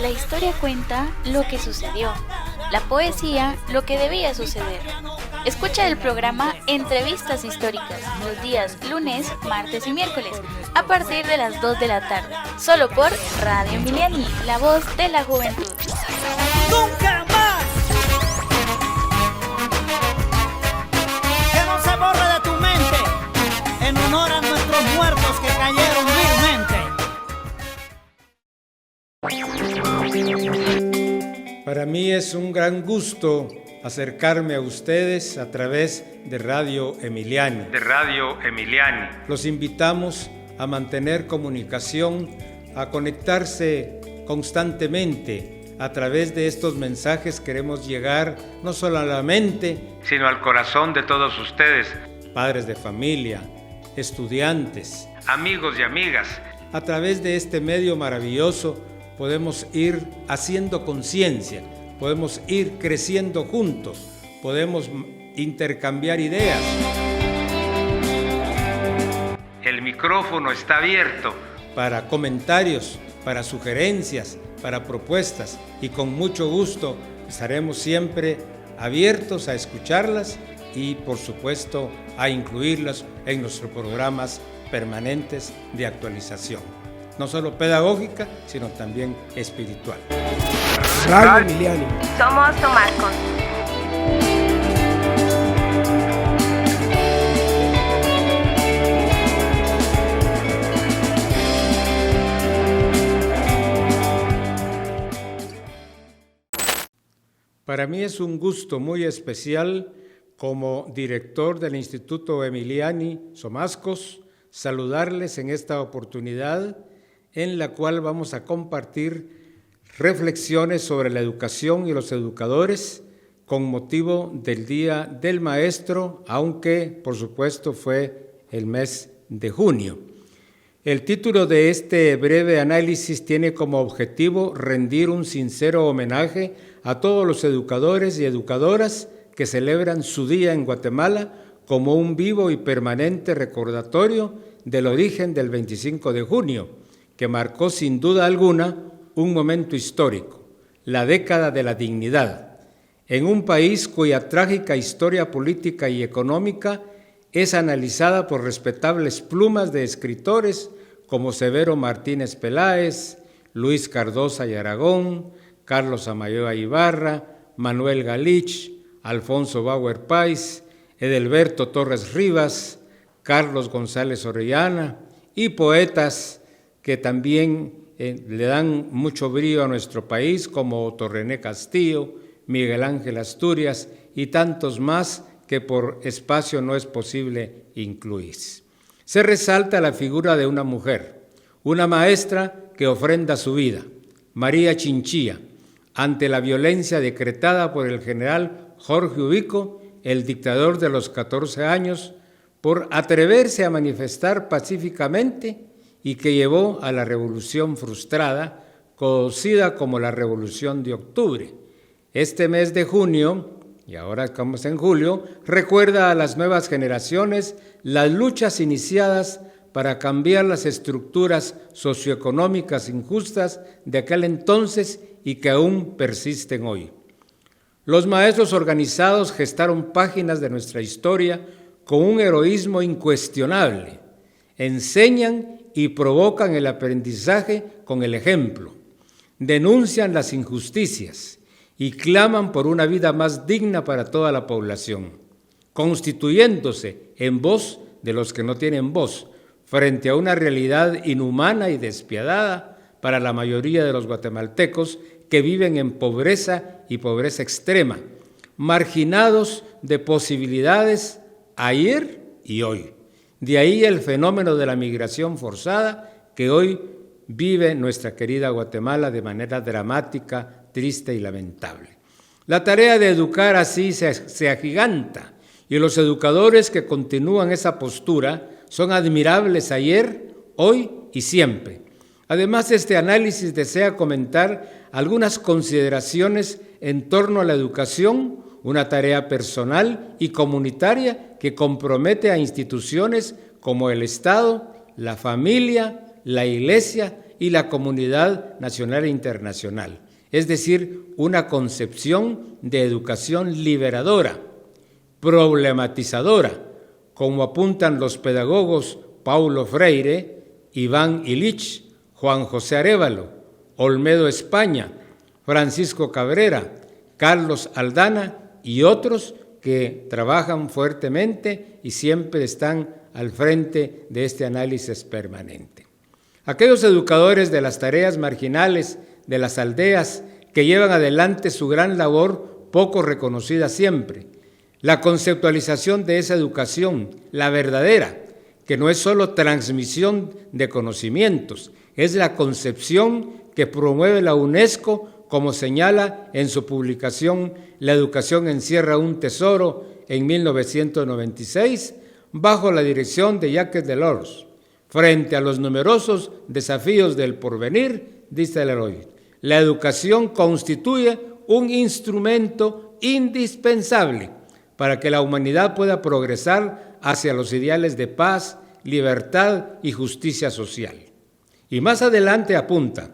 La historia cuenta lo que sucedió, la poesía lo que debía suceder. Escucha el programa Entrevistas Históricas los días lunes, martes y miércoles a partir de las 2 de la tarde, solo por Radio Emiliani, la voz de la juventud. ¡Nunca más! Que no se borre de tu mente, en honor a nuestros muertos que cayeron vilmente. Para mí es un gran gusto acercarme a ustedes a través de Radio Emiliani. Los invitamos a mantener comunicación, a conectarse constantemente. A través de estos mensajes queremos llegar no solo a la mente, sino al corazón de todos ustedes, padres de familia, estudiantes, amigos y amigas. A través de este medio maravilloso podemos ir haciendo conciencia, podemos ir creciendo juntos, podemos intercambiar ideas. El micrófono está abierto para comentarios, para sugerencias, para propuestas, y con mucho gusto estaremos siempre abiertos a escucharlas y, por supuesto, a incluirlas en nuestros programas permanentes de actualización, no solo pedagógica, sino también espiritual. Radio Emiliani. Somos Tomarcos. Para mí es un gusto muy especial, como director del Instituto Emiliani Somascos, saludarles en esta oportunidad en la cual vamos a compartir reflexiones sobre la educación y los educadores con motivo del Día del Maestro, aunque por supuesto fue el mes de junio. El título de este breve análisis tiene como objetivo rendir un sincero homenaje a todos los educadores y educadoras que celebran su día en Guatemala como un vivo y permanente recordatorio del origen del 25 de junio, que marcó sin duda alguna un momento histórico, la década de la dignidad, en un país cuya trágica historia política y económica es analizada por respetables plumas de escritores como Severo Martínez Peláez, Luis Cardosa y Aragón, Carlos Amayoa Ibarra, Manuel Galich, Alfonso Bauer Pais, Edelberto Torres Rivas, Carlos González Orellana y poetas que también le dan mucho brío a nuestro país como Otto René Castillo, Miguel Ángel Asturias y tantos más que por espacio no es posible incluir. Se resalta la figura de una mujer, una maestra que ofrenda su vida, María Chinchilla, ante la violencia decretada por el general Jorge Ubico, el dictador de los 14 años, por atreverse a manifestar pacíficamente y que llevó a la revolución frustrada, conocida como la Revolución de Octubre. Este mes de junio, y ahora estamos en julio, recuerda a las nuevas generaciones las luchas iniciadas para cambiar las estructuras socioeconómicas injustas de aquel entonces y que aún persisten hoy. Los maestros organizados gestaron páginas de nuestra historia con un heroísmo incuestionable. Enseñan y provocan el aprendizaje con el ejemplo. Denuncian las injusticias y claman por una vida más digna para toda la población, constituyéndose en voz de los que no tienen voz, frente a una realidad inhumana y despiadada para la mayoría de los guatemaltecos que viven en pobreza y pobreza extrema, marginados de posibilidades ayer y hoy. De ahí el fenómeno de la migración forzada que hoy vive nuestra querida Guatemala de manera dramática, triste y lamentable. La tarea de educar así se agiganta y los educadores que continúan esa postura son admirables ayer, hoy y siempre. Además, este análisis desea comentar algunas consideraciones en torno a la educación, una tarea personal y comunitaria que compromete a instituciones como el Estado, la familia, la Iglesia y la comunidad nacional e internacional, es decir, una concepción de educación liberadora, problematizadora, como apuntan los pedagogos Paulo Freire, Iván Illich, Juan José Arévalo, Olmedo España, Francisco Cabrera, Carlos Aldana y otros que trabajan fuertemente y siempre están al frente de este análisis permanente. Aquellos educadores de las tareas marginales de las aldeas que llevan adelante su gran labor, poco reconocida siempre, la conceptualización de esa educación, la verdadera, que no es solo transmisión de conocimientos, es la concepción que promueve la UNESCO, como señala en su publicación La educación encierra un tesoro en 1996, bajo la dirección de Jacques Delors. Frente a los numerosos desafíos del porvenir, dice Leroy, la educación constituye un instrumento indispensable para que la humanidad pueda progresar hacia los ideales de paz, libertad y justicia social. Y más adelante apunta,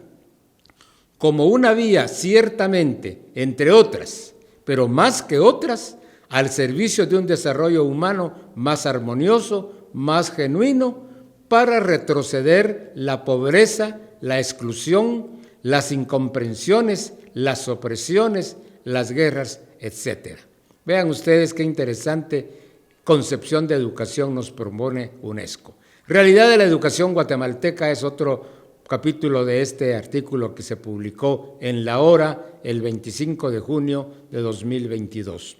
como una vía ciertamente, entre otras, pero más que otras, al servicio de un desarrollo humano más armonioso, más genuino, para retroceder la pobreza, la exclusión, las incomprensiones, las opresiones, las guerras, etc. Vean ustedes qué interesante concepción de educación nos propone UNESCO. Realidad de la educación guatemalteca es otro capítulo de este artículo que se publicó en La Hora el 25 de junio de 2022.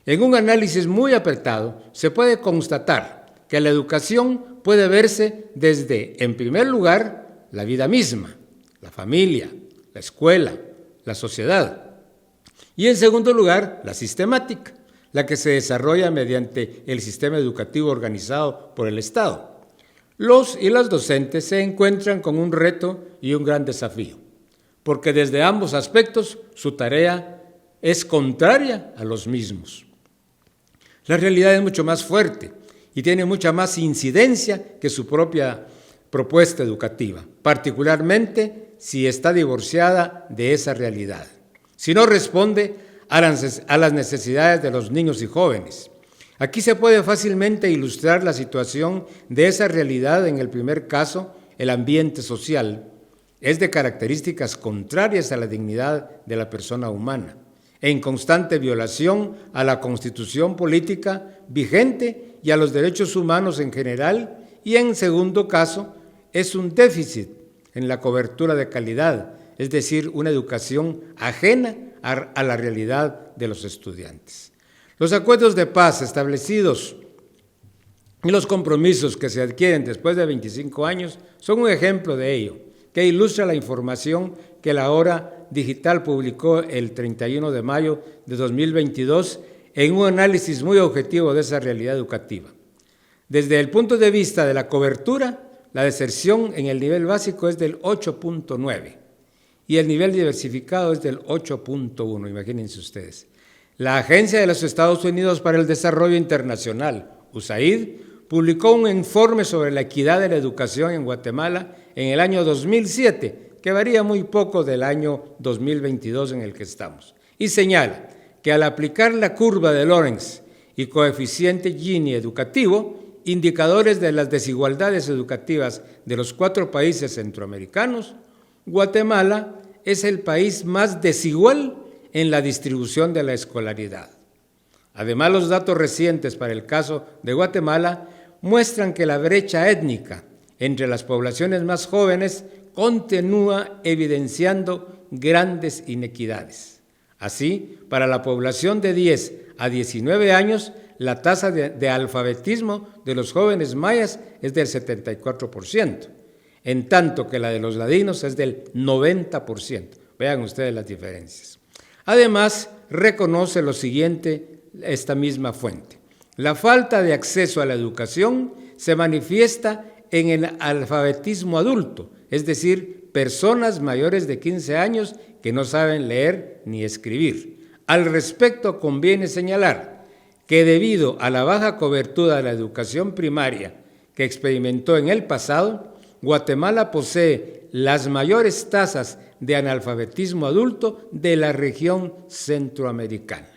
En un análisis muy apretado se puede constatar que la educación puede verse desde, en primer lugar, la vida misma, la familia, la escuela, la sociedad, y en segundo lugar, la sistemática, la que se desarrolla mediante el sistema educativo organizado por el Estado. Los y las docentes se encuentran con un reto y un gran desafío, porque desde ambos aspectos su tarea es contraria a los mismos. La realidad es mucho más fuerte y tiene mucha más incidencia que su propia propuesta educativa, particularmente si está divorciada de esa realidad, si no responde a las necesidades de los niños y jóvenes. Aquí se puede fácilmente ilustrar la situación de esa realidad. En el primer caso, el ambiente social es de características contrarias a la dignidad de la persona humana, en constante violación a la Constitución política vigente y a los derechos humanos en general, y en segundo caso, es un déficit en la cobertura de calidad, es decir, una educación ajena a la realidad de los estudiantes. Los acuerdos de paz establecidos y los compromisos que se adquieren después de 25 años son un ejemplo de ello, que ilustra la información que La Hora Digital publicó el 31 de mayo de 2022 en un análisis muy objetivo de esa realidad educativa. Desde el punto de vista de la cobertura, la deserción en el nivel básico es del 8.9 y el nivel diversificado es del 8.1, imagínense ustedes. La Agencia de los Estados Unidos para el Desarrollo Internacional, USAID, publicó un informe sobre la equidad de la educación en Guatemala en el año 2007, que varía muy poco del año 2022 en el que estamos, y señala que al aplicar la curva de Lorenz y coeficiente Gini educativo, indicadores de las desigualdades educativas de los 4 países centroamericanos, Guatemala es el país más desigual en la distribución de la escolaridad. Además, los datos recientes para el caso de Guatemala muestran que la brecha étnica entre las poblaciones más jóvenes continúa evidenciando grandes inequidades. Así, para la población de 10 a 19 años, la tasa de alfabetismo de los jóvenes mayas es del 74%, en tanto que la de los ladinos es del 90%. Vean ustedes las diferencias. Además, reconoce lo siguiente esta misma fuente. La falta de acceso a la educación se manifiesta en el alfabetismo adulto, es decir, personas mayores de 15 años que no saben leer ni escribir. Al respecto, conviene señalar que debido a la baja cobertura de la educación primaria que experimentó en el pasado, Guatemala posee las mayores tasas de analfabetismo adulto de la región centroamericana.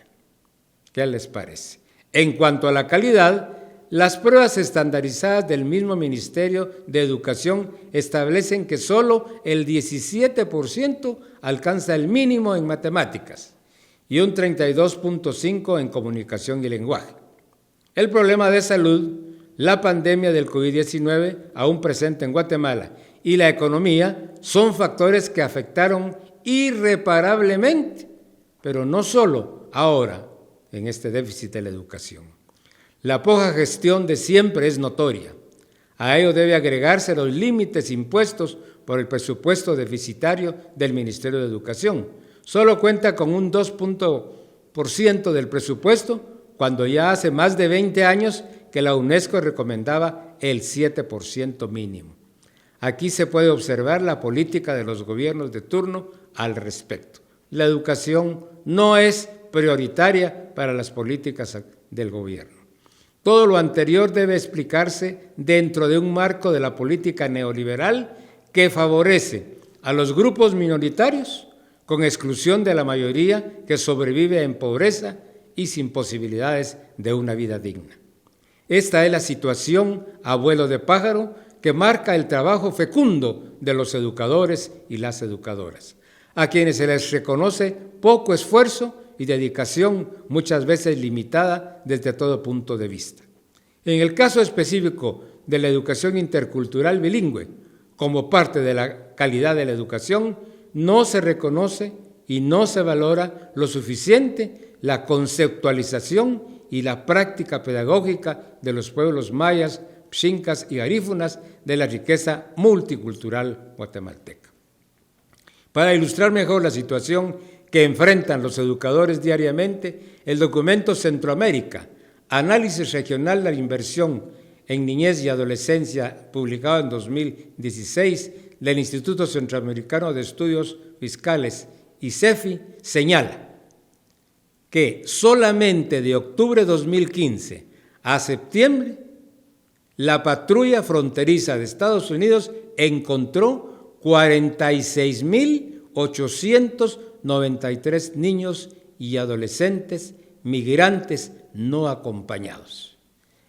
¿Qué les parece? En cuanto a la calidad, las pruebas estandarizadas del mismo Ministerio de Educación establecen que solo el 17% alcanza el mínimo en matemáticas y un 32.5% en comunicación y lenguaje. El problema de salud, la pandemia del COVID-19 aún presente en Guatemala y la economía son factores que afectaron irreparablemente, pero no solo ahora en este déficit de la educación. La poca gestión de siempre es notoria. A ello debe agregarse los límites impuestos por el presupuesto deficitario del Ministerio de Educación. Solo cuenta con un 2% del presupuesto, cuando ya hace más de 20 años que la UNESCO recomendaba el 7% mínimo. Aquí se puede observar la política de los gobiernos de turno al respecto. La educación no es prioritaria para las políticas del gobierno. Todo lo anterior debe explicarse dentro de un marco de la política neoliberal que favorece a los grupos minoritarios con exclusión de la mayoría que sobrevive en pobreza y sin posibilidades de una vida digna. Esta es la situación a vuelo de pájaro que marca el trabajo fecundo de los educadores y las educadoras, a quienes se les reconoce poco esfuerzo y dedicación, muchas veces limitada desde todo punto de vista. En el caso específico de la educación intercultural bilingüe, como parte de la calidad de la educación, no se reconoce y no se valora lo suficiente la conceptualización y la práctica pedagógica de los pueblos mayas, xincas y garífunas de la riqueza multicultural guatemalteca. Para ilustrar mejor la situación que enfrentan los educadores diariamente, el documento Centroamérica, Análisis Regional de la Inversión en Niñez y Adolescencia, publicado en 2016 del Instituto Centroamericano de Estudios Fiscales, ICEFI, señala que solamente de octubre de 2015 a septiembre, la patrulla fronteriza de Estados Unidos encontró 46.893 niños y adolescentes migrantes no acompañados.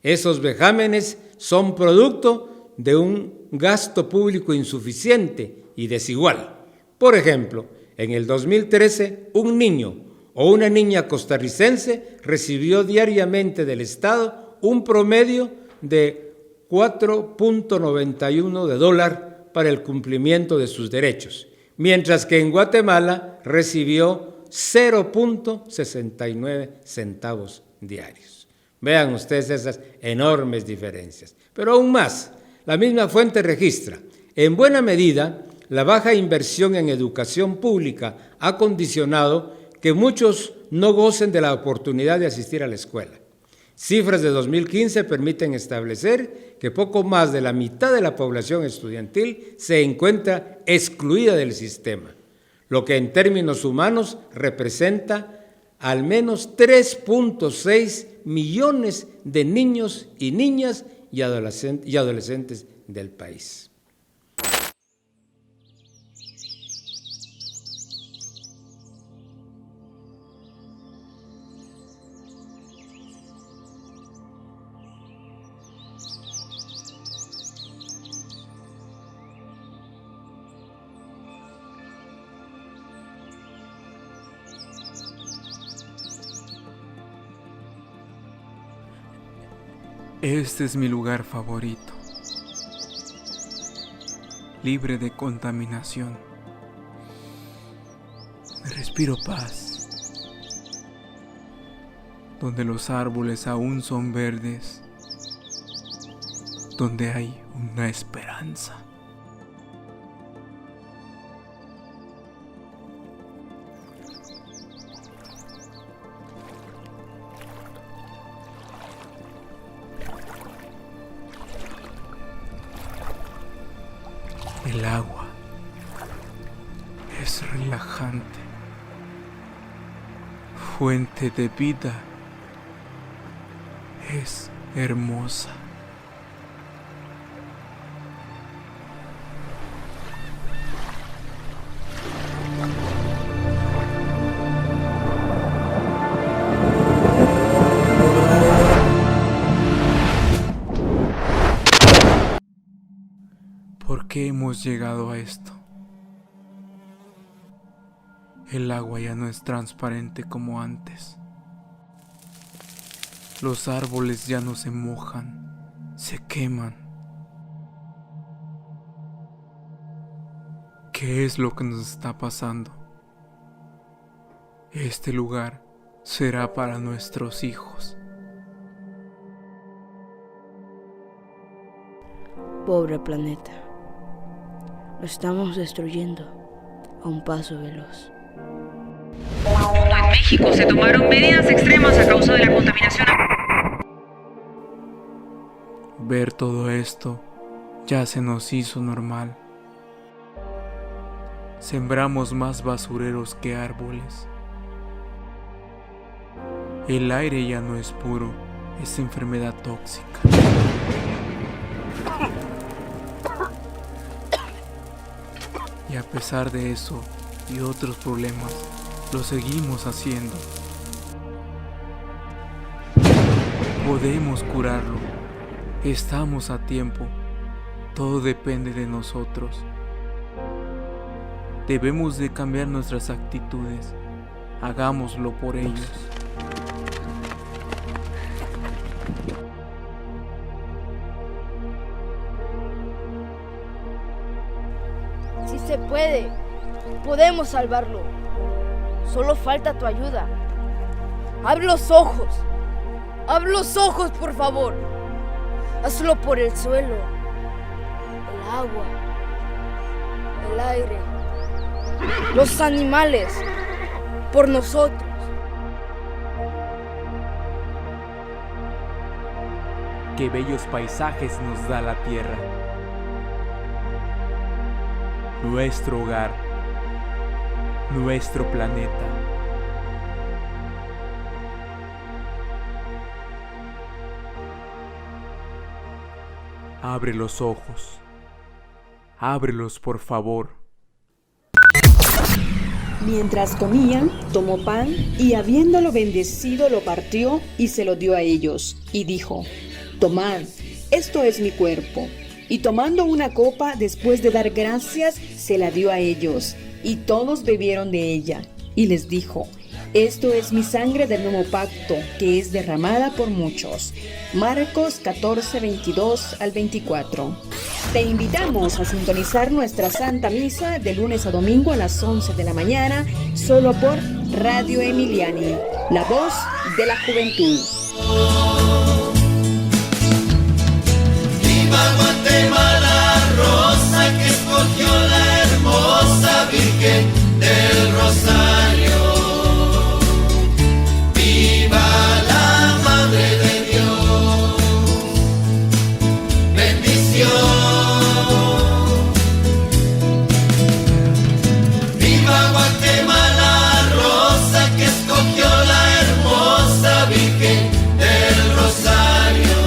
Esos vejámenes son producto de un gasto público insuficiente y desigual. Por ejemplo, en el 2013, un niño o una niña costarricense recibió diariamente del Estado un promedio de $4.91 para el cumplimiento de sus derechos, mientras que en Guatemala recibió 0.69 centavos diarios. Vean ustedes esas enormes diferencias. Pero aún más, la misma fuente registra, en buena medida, la baja inversión en educación pública ha condicionado que muchos no gocen de la oportunidad de asistir a la escuela. Cifras de 2015 permiten establecer que poco más de la mitad de la población estudiantil se encuentra excluida del sistema, lo que en términos humanos representa al menos 3.6 millones de niños y niñas y adolescentes del país. Este es mi lugar favorito, libre de contaminación. Respiro paz, donde los árboles aún son verdes, donde hay una esperanza. El agua es relajante, fuente de vida, es hermosa. qué hemos llegado a esto? El agua ya no es transparente como antes. Los árboles ya no se mojan, se queman. ¿Qué es lo que nos está pasando? Este lugar será para nuestros hijos. Pobre planeta. Lo estamos destruyendo a un paso veloz. En México se tomaron medidas extremas a causa de la contaminación. Ver todo esto ya se nos hizo normal. Sembramos más basureros que árboles. El aire ya no es puro, es enfermedad tóxica. Y a pesar de eso y otros problemas, lo seguimos haciendo. Podemos curarlo. Estamos a tiempo. Todo depende de nosotros. Debemos de cambiar nuestras actitudes. Hagámoslo por ellos. Sí se puede. Podemos salvarlo. Solo falta tu ayuda. Abre los ojos. Abre los ojos, por favor. Hazlo por el suelo, el agua, el aire, los animales, por nosotros. Qué bellos paisajes nos da la tierra. Nuestro hogar, nuestro planeta. Abre los ojos. Ábrelos, por favor. Mientras comían, tomó pan y habiéndolo bendecido lo partió y se lo dio a ellos. Y dijo: Tomad, esto es mi cuerpo. Y tomando una copa, después de dar gracias, se la dio a ellos. Y todos bebieron de ella. Y les dijo: Esto es mi sangre del nuevo pacto, que es derramada por muchos. Marcos 14, 22 al 24. Te invitamos a sintonizar nuestra Santa Misa de lunes a domingo a las 11 de la mañana, solo por Radio Emiliani, la voz de la juventud. Viva Guatemala, rosa que escogió la hermosa Virgen del Rosario. Viva la Madre de Dios. Bendición. Viva Guatemala, rosa que escogió la hermosa Virgen del Rosario.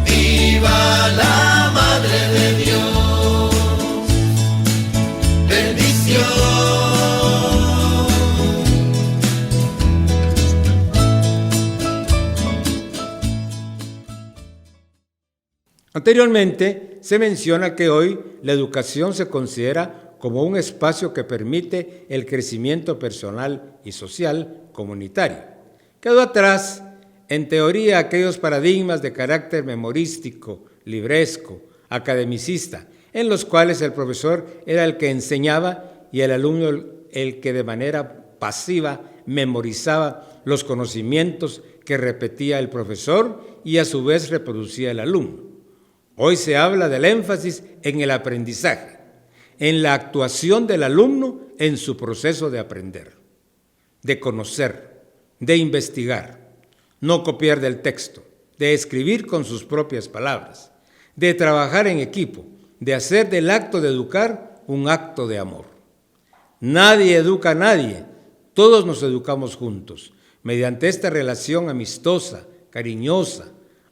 Viva la Madre de Dios. Bendición. Anteriormente se menciona que hoy la educación se considera como un espacio que permite el crecimiento personal y social comunitario. Quedó atrás, en teoría, aquellos paradigmas de carácter memorístico, libresco, academicista, en los cuales el profesor era el que enseñaba y el alumno el que de manera pasiva memorizaba los conocimientos que repetía el profesor y a su vez reproducía el alumno. Hoy se habla del énfasis en el aprendizaje, en la actuación del alumno en su proceso de aprender, de conocer, de investigar, no copiar del texto, de escribir con sus propias palabras, de trabajar en equipo, de hacer del acto de educar un acto de amor. Nadie educa a nadie, todos nos educamos juntos, mediante esta relación amistosa, cariñosa,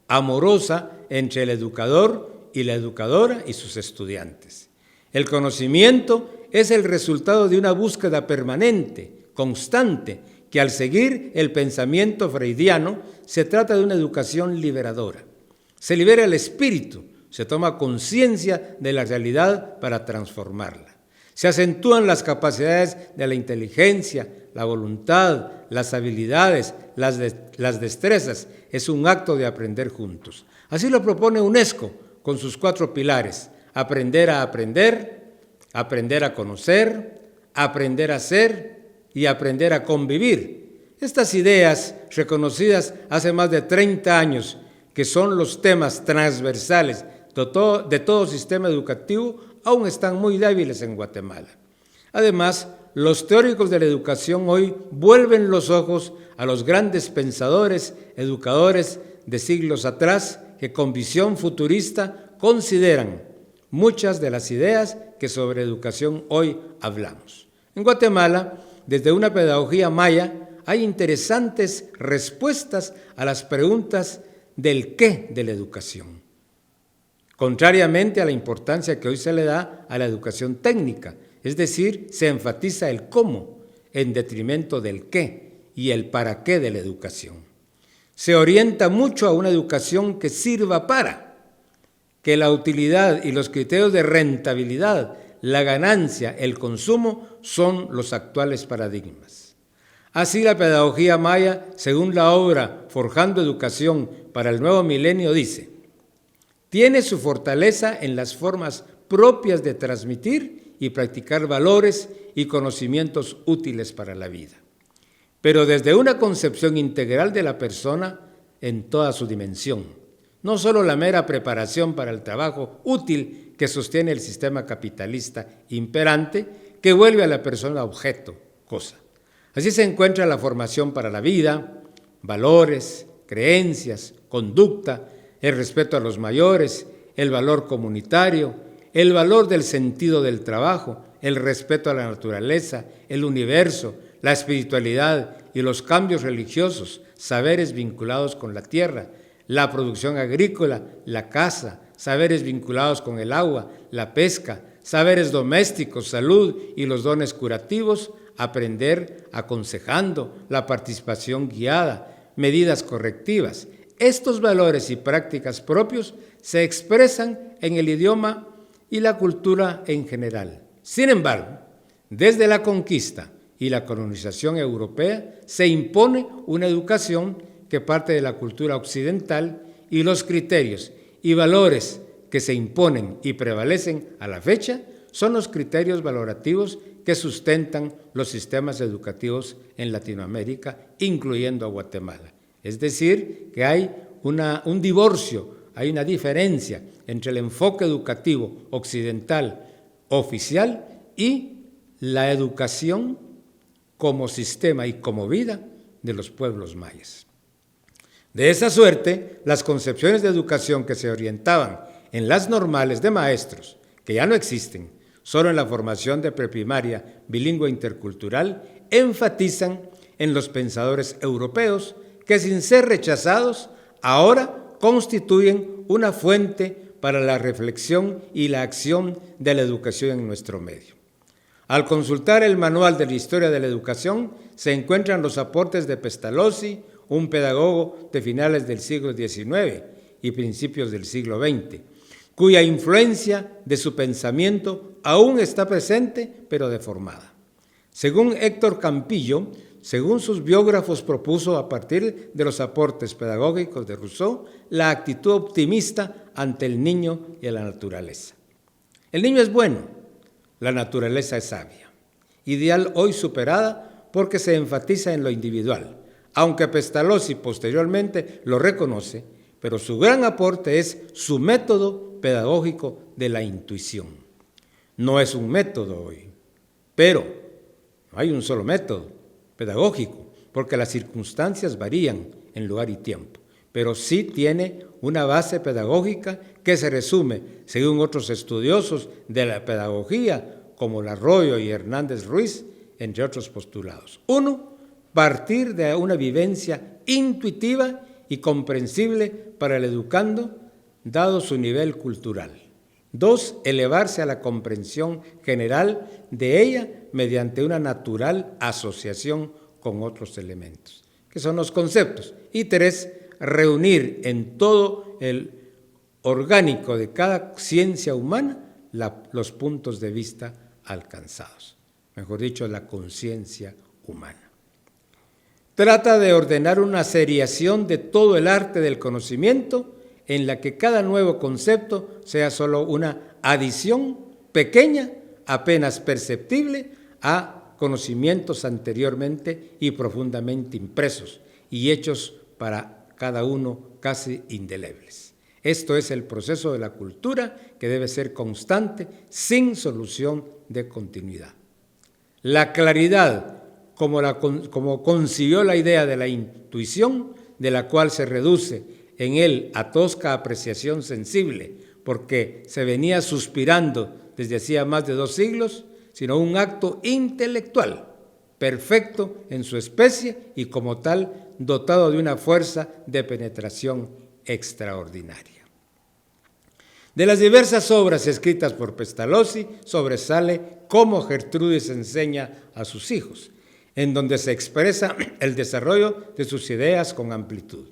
amorosa entre el educador y la educadora y sus estudiantes. El conocimiento es el resultado de una búsqueda permanente, constante, que al seguir el pensamiento freudiano se trata de una educación liberadora. Se libera el espíritu, se toma conciencia de la realidad para transformarla. Se acentúan las capacidades de la inteligencia, la voluntad, las habilidades, las destrezas. Es un acto de aprender juntos. Así lo propone UNESCO con sus 4 pilares: aprender a aprender, aprender a conocer, aprender a ser y aprender a convivir. Estas ideas, reconocidas hace más de 30 años, que son los temas transversales de todo sistema educativo, aún están muy débiles en Guatemala. Además, los teóricos de la educación hoy vuelven los ojos a los grandes pensadores, educadores de siglos atrás, que con visión futurista consideran muchas de las ideas que sobre educación hoy hablamos. En Guatemala, desde una pedagogía maya, hay interesantes respuestas a las preguntas del qué de la educación, contrariamente a la importancia que hoy se le da a la educación técnica, es decir, se enfatiza el cómo en detrimento del qué y el para qué de la educación. Se orienta mucho a una educación que sirva para que la utilidad y los criterios de rentabilidad, la ganancia, el consumo, son los actuales paradigmas. Así la pedagogía maya, según la obra Forjando Educación para el Nuevo Milenio, dice: tiene su fortaleza en las formas propias de transmitir y practicar valores y conocimientos útiles para la vida, pero desde una concepción integral de la persona en toda su dimensión, no solo la mera preparación para el trabajo útil que sostiene el sistema capitalista imperante, que vuelve a la persona objeto, cosa. Así se encuentra la formación para la vida, valores, creencias, conducta, el respeto a los mayores, el valor comunitario, el valor del sentido del trabajo, el respeto a la naturaleza, el universo, la espiritualidad y los cambios religiosos, saberes vinculados con la tierra, la producción agrícola, la caza, saberes vinculados con el agua, la pesca, saberes domésticos, salud y los dones curativos, aprender aconsejando, la participación guiada, medidas correctivas. Estos valores y prácticas propios se expresan en el idioma y la cultura en general. Sin embargo, desde la conquista y la colonización europea se impone una educación que parte de la cultura occidental, y los criterios y valores que se imponen y prevalecen a la fecha son los criterios valorativos que sustentan los sistemas educativos en Latinoamérica, incluyendo a Guatemala. Es decir, que hay un divorcio, hay una diferencia entre el enfoque educativo occidental oficial y la educación como sistema y como vida de los pueblos mayas. De esa suerte, las concepciones de educación que se orientaban en las normales de maestros, que ya no existen, solo en la formación de preprimaria bilingüe intercultural, enfatizan en los pensadores europeos que, sin ser rechazados, ahora constituyen una fuente para la reflexión y la acción de la educación en nuestro medio. Al consultar el Manual de la Historia de la Educación, se encuentran los aportes de Pestalozzi, un pedagogo de finales del siglo XIX y principios del siglo XX, cuya influencia de su pensamiento aún está presente, pero deformada. Según Héctor Campillo, según sus biógrafos, propuso a partir de los aportes pedagógicos de Rousseau la actitud optimista ante el niño y a la naturaleza. El niño es bueno, la naturaleza es sabia, ideal hoy superada porque se enfatiza en lo individual, aunque Pestalozzi posteriormente lo reconoce, pero su gran aporte es su método pedagógico de la intuición. No es un método hoy, pero no hay un solo método pedagógico, porque las circunstancias varían en lugar y tiempo, pero sí tiene una base pedagógica que se resume, según otros estudiosos de la pedagogía, como Larroyo y Hernández Ruiz, entre otros postulados. 1. Partir de una vivencia intuitiva y comprensible para el educando, dado su nivel cultural. 2. Elevarse a la comprensión general de ella mediante una natural asociación con otros elementos, que son los conceptos. Y 3. Reunir en todo el orgánico de cada ciencia humana los puntos de vista alcanzados. Mejor dicho, la conciencia humana. Trata de ordenar una seriación de todo el arte del conocimiento en la que cada nuevo concepto sea solo una adición pequeña, apenas perceptible, a conocimientos anteriormente y profundamente impresos y hechos para cada uno casi indelebles. Esto es el proceso de la cultura que debe ser constante, sin solución de continuidad. La claridad, como concibió la idea de la intuición, de la cual se reduce en él a tosca apreciación sensible, porque se venía suspirando desde hacía más de 2 siglos, sino un acto intelectual, perfecto en su especie y como tal dotado de una fuerza de penetración extraordinaria. De las diversas obras escritas por Pestalozzi sobresale Cómo Gertrudis enseña a sus hijos, en donde se expresa el desarrollo de sus ideas con amplitud.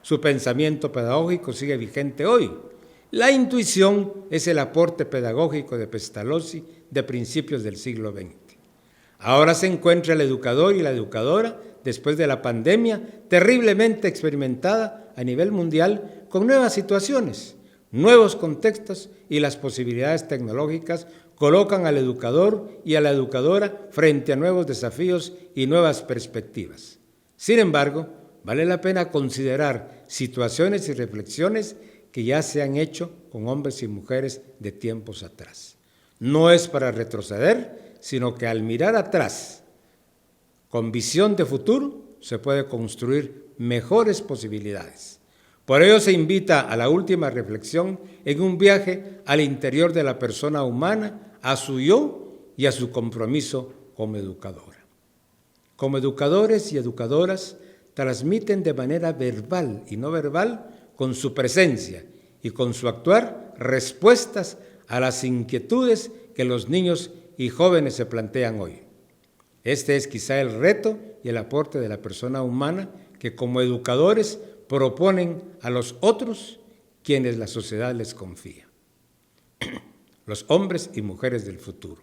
Su pensamiento pedagógico sigue vigente hoy. La intuición es el aporte pedagógico de Pestalozzi de principios del siglo XX. Ahora se encuentra el educador y la educadora, después de la pandemia, terriblemente experimentada a nivel mundial, con nuevas situaciones, nuevos contextos y las posibilidades tecnológicas colocan al educador y a la educadora frente a nuevos desafíos y nuevas perspectivas. Sin embargo, vale la pena considerar situaciones y reflexiones que ya se han hecho con hombres y mujeres de tiempos atrás. No es para retroceder, sino que al mirar atrás, con visión de futuro, se puede construir mejores posibilidades. Por ello se invita a la última reflexión en un viaje al interior de la persona humana, a su yo y a su compromiso como educadora. Como educadores y educadoras, transmiten de manera verbal y no verbal, con su presencia y con su actuar, respuestas a las inquietudes que los niños y jóvenes se plantean hoy. Este es quizá el reto y el aporte de la persona humana que como educadores proponen a los otros quienes la sociedad les confía. Los hombres y mujeres del futuro.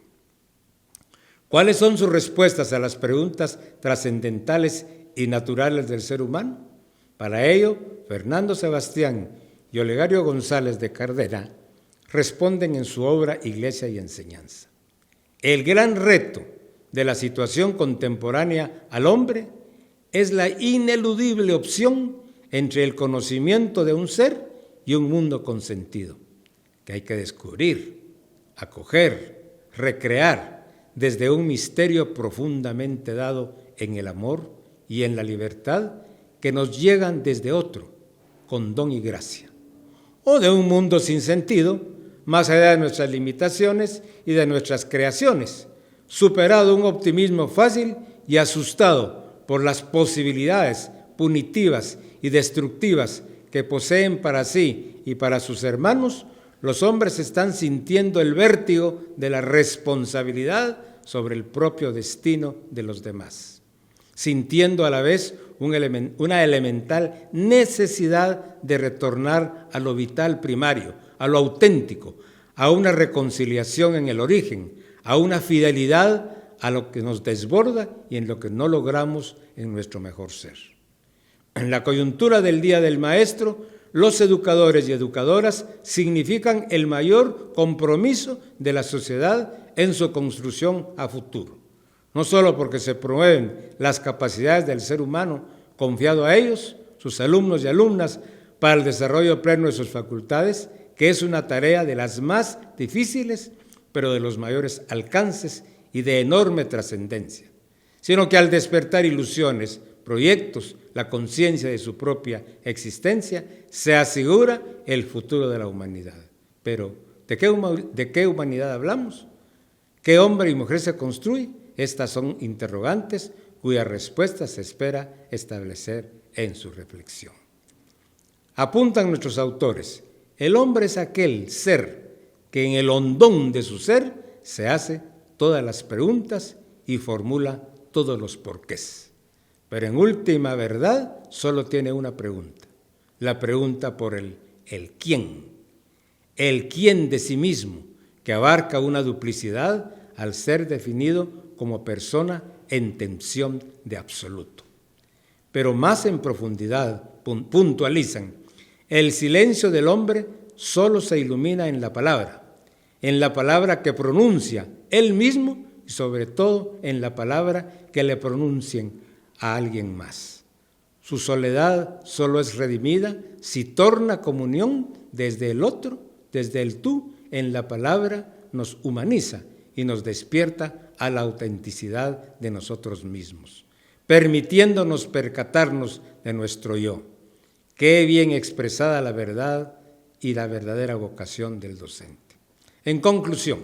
¿Cuáles son sus respuestas a las preguntas trascendentales y naturales del ser humano? Para ello, Fernando Sebastián y Olegario González de Cardena responden en su obra Iglesia y Enseñanza. El gran reto de la situación contemporánea al hombre es la ineludible opción entre el conocimiento de un ser y un mundo con sentido, que hay que descubrir, acoger, recrear desde un misterio profundamente dado en el amor y en la libertad que nos llegan desde otro, con don y gracia, o de un mundo sin sentido, más allá de nuestras limitaciones y de nuestras creaciones, superado un optimismo fácil y asustado por las posibilidades punitivas y destructivas que poseen para sí y para sus hermanos, los hombres están sintiendo el vértigo de la responsabilidad sobre el propio destino de los demás, sintiendo a la vez una elemental necesidad de retornar a lo vital primario, a lo auténtico, a una reconciliación en el origen, a una fidelidad a lo que nos desborda y en lo que no logramos en nuestro mejor ser. En la coyuntura del Día del Maestro, los educadores y educadoras significan el mayor compromiso de la sociedad en su construcción a futuro, no solo porque se promueven las capacidades del ser humano confiado a ellos, sus alumnos y alumnas, para el desarrollo pleno de sus facultades, que es una tarea de las más difíciles, pero de los mayores alcances y de enorme trascendencia, sino que al despertar ilusiones, proyectos, la conciencia de su propia existencia, se asegura el futuro de la humanidad. Pero, ¿de qué humanidad hablamos? ¿Qué hombre y mujer se construye? Estas son interrogantes cuya respuesta se espera establecer en su reflexión. Apuntan nuestros autores, el hombre es aquel ser que en el hondón de su ser se hace todas las preguntas y formula todos los porqués. Pero en última verdad solo tiene una pregunta, la pregunta por el quién, el quién de sí mismo, que abarca una duplicidad al ser definido como persona en tensión de absoluto. Pero más en profundidad puntualizan, el silencio del hombre solo se ilumina en la palabra que pronuncia él mismo y sobre todo en la palabra que le pronuncien a alguien más. Su soledad solo es redimida si torna comunión desde el otro, desde el tú, en la palabra nos humaniza y nos despierta a la autenticidad de nosotros mismos, permitiéndonos percatarnos de nuestro yo. Qué bien expresada la verdad y la verdadera vocación del docente. En conclusión,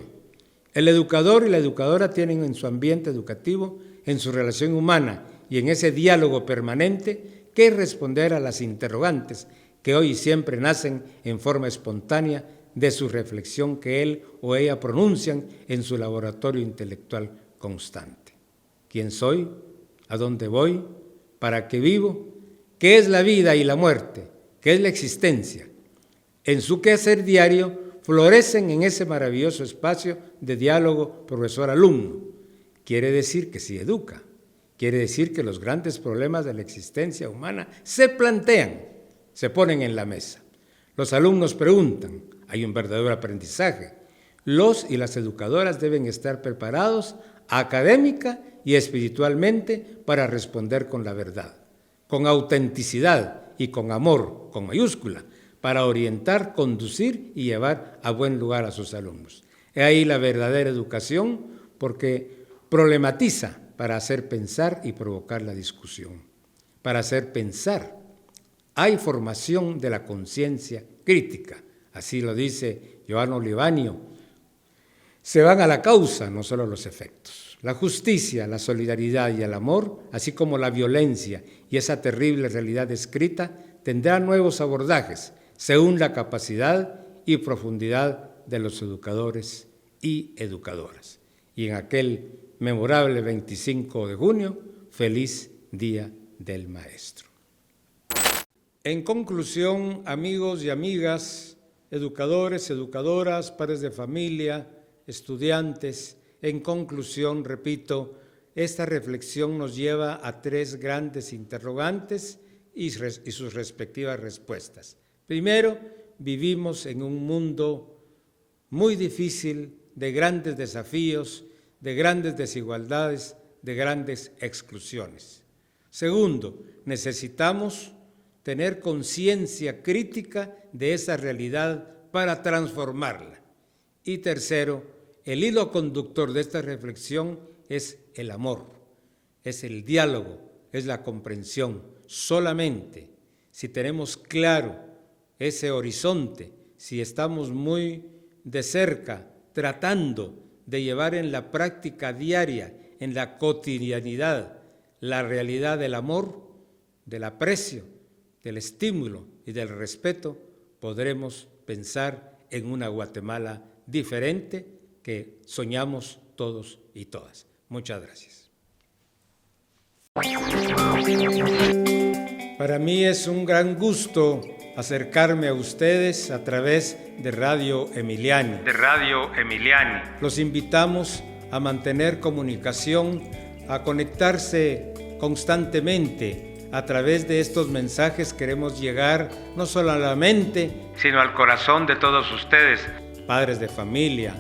el educador y la educadora tienen en su ambiente educativo, en su relación humana y en ese diálogo permanente que responder a las interrogantes que hoy y siempre nacen en forma espontánea de su reflexión que él o ella pronuncian en su laboratorio intelectual constante. ¿Quién soy? ¿A dónde voy? ¿Para qué vivo? ¿Qué es la vida y la muerte? ¿Qué es la existencia? En su quehacer diario florecen en ese maravilloso espacio de diálogo profesor-alumno. Quiere decir que sí educa. Quiere decir que los grandes problemas de la existencia humana se plantean, se ponen en la mesa. Los alumnos preguntan, hay un verdadero aprendizaje. Los y las educadoras deben estar preparados académica y espiritualmente para responder con la verdad, con autenticidad y con amor, con mayúscula, para orientar, conducir y llevar a buen lugar a sus alumnos. Es ahí la verdadera educación porque problematiza para hacer pensar y provocar la discusión. Para hacer pensar, hay formación de la conciencia crítica, así lo dice Giovanni Olivanio. Se van a la causa, no solo a los efectos. La justicia, la solidaridad y el amor, así como la violencia y esa terrible realidad descrita, tendrán nuevos abordajes según la capacidad y profundidad de los educadores y educadoras. Y en aquel memorable 25 de junio, feliz Día del Maestro. En conclusión, amigos y amigas, educadores, educadoras, padres de familia, estudiantes, en conclusión, repito, esta reflexión nos lleva a tres grandes interrogantes y sus respectivas respuestas. Primero, vivimos en un mundo muy difícil, de grandes desafíos, de grandes desigualdades, de grandes exclusiones. Segundo, necesitamos tener conciencia crítica de esa realidad para transformarla. Y tercero, el hilo conductor de esta reflexión es el amor, es el diálogo, es la comprensión. Solamente si tenemos claro ese horizonte, si estamos muy de cerca tratando de llevar en la práctica diaria, en la cotidianidad, la realidad del amor, del aprecio, del estímulo y del respeto, podremos pensar en una Guatemala diferente que soñamos todos y todas. Muchas gracias. Para mí es un gran gusto acercarme a ustedes a través de Radio Emiliani. Los invitamos a mantener comunicación, a conectarse constantemente. A través de estos mensajes queremos llegar no solo a la mente, sino al corazón de todos ustedes, padres de familia,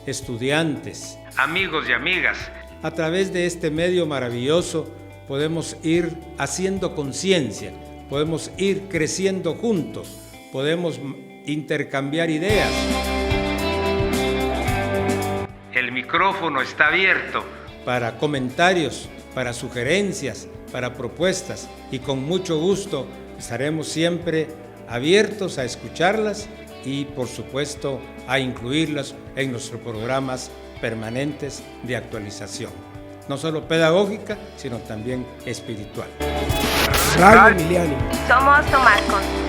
estudiantes, amigos y amigas. A través de este medio maravilloso podemos ir haciendo conciencia, podemos ir creciendo juntos, podemos intercambiar ideas. El micrófono está abierto para comentarios, para sugerencias, para propuestas y con mucho gusto estaremos siempre abiertos a escucharlas y por supuesto a incluirlas en nuestros programas permanentes de actualización, no solo pedagógica, sino también espiritual. Radio Emiliani. Somos Somascos.